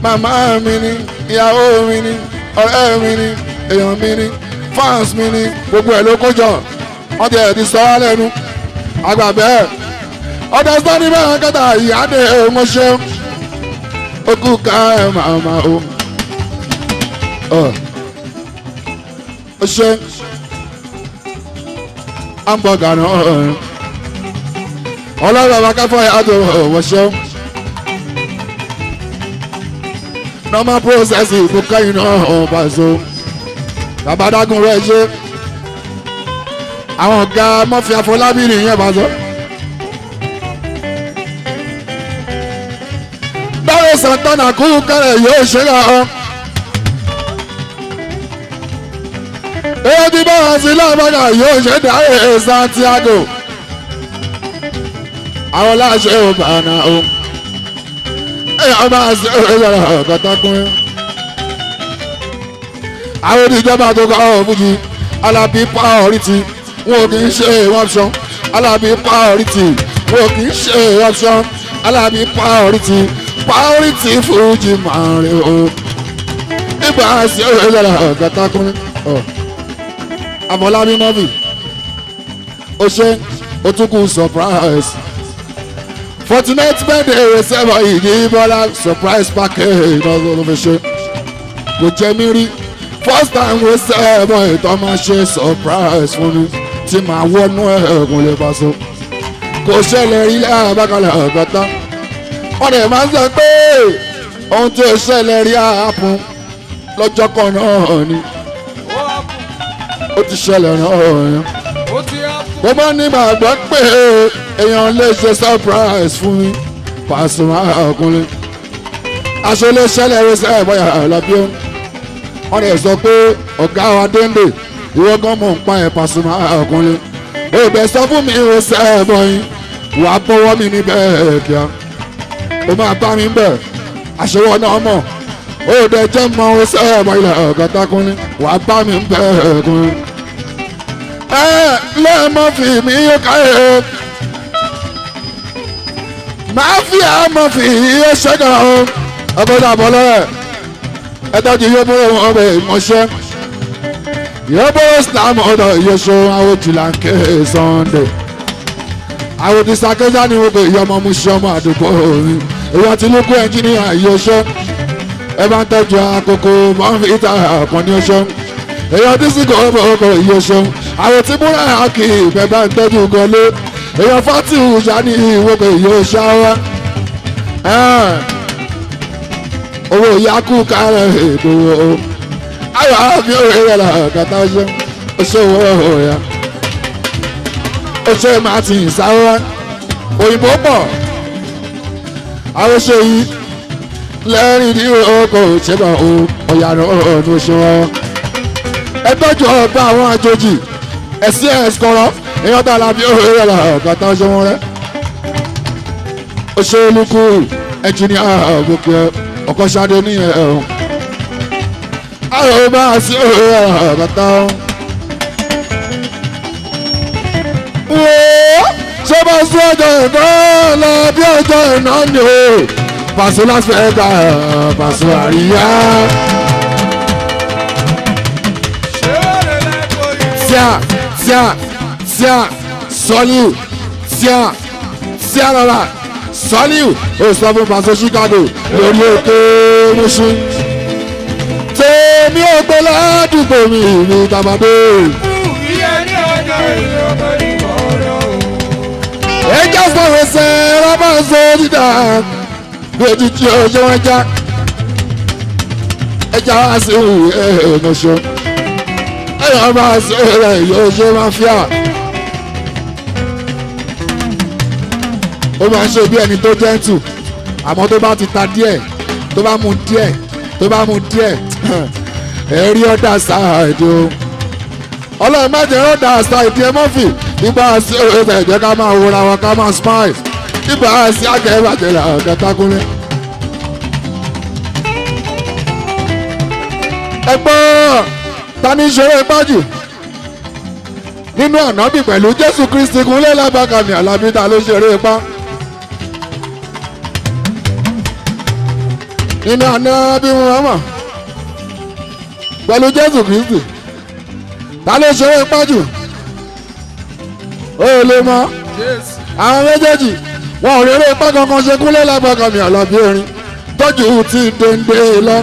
màmá mi ni ìyàwó mi ni ọ̀rẹ́ mi ni èèyàn mi ni fans mi ni gbogbo ẹ̀ ló kójọ wọ́n ti ẹ̀ ti sọ wá lẹ́nu àgbà bẹ́ẹ̀ understanding bẹ́ẹ̀ kẹta ìyáde ọmọ ṣe okú ká ẹ̀ màmá o ó ṣe hamburger náà ọlọ́run ọba káfọ́ ìyáde ọmọ ṣe normal process ìbùkún yìí náà ọba so bàbá dágún rẹ̀ ṣe àwọn ọ̀gá Murphy Afolabi nìyẹn bá sọ. báwo Santana kú kẹrẹ yóò ṣe ra ọ. èyí tí báwọn sí lábàgà yóò ṣe dáhùn Santiago. àwọn láṣẹ ò bàánà o. èèyàn máa ṣe ìrọ̀lẹ́ ọ̀kọ̀tọ́kùnrin. àwọn oníjọba tó kọ́ ọ̀ fújì Alabi priority wọn ò kì í ṣe option Alabi priority wọn ò kì í ṣe option Alabi priority fuji máa rí o nígbà tí ó rẹ̀ lọ́la ọ̀gátàkùnrin Afolabi Murphy ó ṣe ó tún kú surprise fortunate birthday sẹ́wọ̀n ìdí bọ́lá surprise package lọ́dún ló fi ṣe kò jẹ́ mi rí first time wo sẹ́wọ̀n ìtọ́ máa ṣe surprise fún mi tí màá wọnú ẹ̀ẹ́gùn lè bá so kò ṣẹlẹ̀ rí lábàkàlẹ̀ ọ̀gọ́tà wọ́n dẹ̀ máa ń sọ pé ohun tí ó ṣẹlẹ̀ rí àápùn lọ́jọ́ kan náà ni ó ti ṣẹlẹ̀ náà yẹn bó bá ní gbàgbọ́ pé èèyàn lè ṣe surprise fún mi Pasuma ọkùnrin aṣọ lè ṣẹlẹ̀ rí sẹ́ẹ̀ bọ́yà Alabi wọ́n dẹ̀ sọ pé ọ̀gá wa dénde ìwọ gan mọ̀ ń pa ẹ̀ Pasuma ọkùnrin òbẹ̀ sọ fún mi ò sẹ́ẹ̀ bọ́yìn wà á bọ́wọ́ mi níbẹ̀ kíá ó máa bá mi bẹ̀ àṣewọ́ náà mọ̀ ó dẹ̀ jẹ́ mọ́ ó sẹ́ẹ̀ bọ́ ilẹ̀ ọ̀gọ́tàkùnrin wà á bá mi bẹ̀ kùnrin. lẹ́ẹ̀mọ́ fi mi yóò káyọ̀ máa fi àmọ́ fi yóò ṣẹ́gun ọ̀bọ̀dà bọ́lẹ̀ ẹ̀tọ́jú yóò bọ́ wọn ọbẹ̀ ìmọ̀ṣẹ́ yóò bọ́ Islam ọ̀dọ̀ ìyẹ̀ṣọ́ àwọn jìlànkè Sunday àwọn ti sàkéjà ni wọ́n pè yọmọ mú ṣe ọmọ àdúgbò mi èèyàn ti lókù ẹnjìníà ìyẹ̀ṣọ́ ẹ bá ń tọ́jú àkókò mọ́fìtà àkànní ọṣọ́ èèyàn tí sì kọ́ ọkọ̀ ìyẹ̀ṣọ́ àwọn tí múra àkì ìfẹ́ bá ń tọ́jú gọlé èèyàn fátìwù sani ìwọ́pẹ̀ ìyẹ̀ṣọ́ wa owó yakú kárẹ̀ èdò ayọ̀ àbí òwe rẹ̀ là kàtà ọṣẹ́ owó ọ̀ya ọṣẹ́ martin sáwọ́ òyìnbó pọ̀ àwọn ṣe yìí lẹ́rìn ní ọkọ̀ òṣèlú ọ̀yàrá ọ̀nà òṣèwọ́ ẹ tọ́jú ọba àwọn àjòjì ẹ̀sìn ẹ̀sìkọ̀rọ̀ èèyàn tó Alabi òwe rẹ̀ là kàtà ọṣẹ́ wọn rẹ̀ òṣèlú kù ẹnjìníà gòkè ọkọ̀ ṣáde níyẹn ẹ̀hún àwọn bá a sí òwe rẹ̀ là kàtà ọ̀hún. ṣé bá sún ọjọ́ ìbọn lọ bí ọjọ́ ìná ni o Paso Las Vegas Paso àríyá. tíá sọ́líù tíá rárá sọ́líù ó sọ fún Paso Chicago lórí òkè mùsùn tèmi ò gbé ládùúgbò mi ní tàbádé. ẹjọ́ sọ̀rọ̀ ṣe rọ́bà sórí dà lójú tí o ṣe wọ́n já ẹja wá sí ẹ̀ẹ́dọ̀ṣọ́ ẹ̀yọ́ bá sí rẹ̀ yóò ṣe máa fíà ó máa ń ṣe bí ẹni tó jẹ́ǹtù àmọ́ tó bá ti ta díẹ̀ tó bá mu díẹ̀ ẹ̀rí ọ̀dà sáàdì o ọlọ́run má jẹ́ ọ̀dà sáàdì ẹ Murphy nígbà sí ọ̀rẹ́ ẹ̀jẹ̀ ká máa wọra wọn ká máa smile nígbà sí àgẹ̀ ìbàjẹ́ là ọ̀gẹ́tàkùnrin. ẹgbọ́n ta ni ìṣòro ìpájù nínú ànábì pẹ̀lú Jésù Kristi kúnlẹ̀ lábàkàmì Alabi ta ló ṣeré ipá nínú ànábì Muhammad pẹ̀lú Jésù Kristi ta ló ṣeré ìpájù ó lè mọ àwọn méjèèjì wọn ò rere ipá kankan ṣe kúnlẹ̀ lábàkàmì Alabi orin tọ́jú ti dèndé lọ.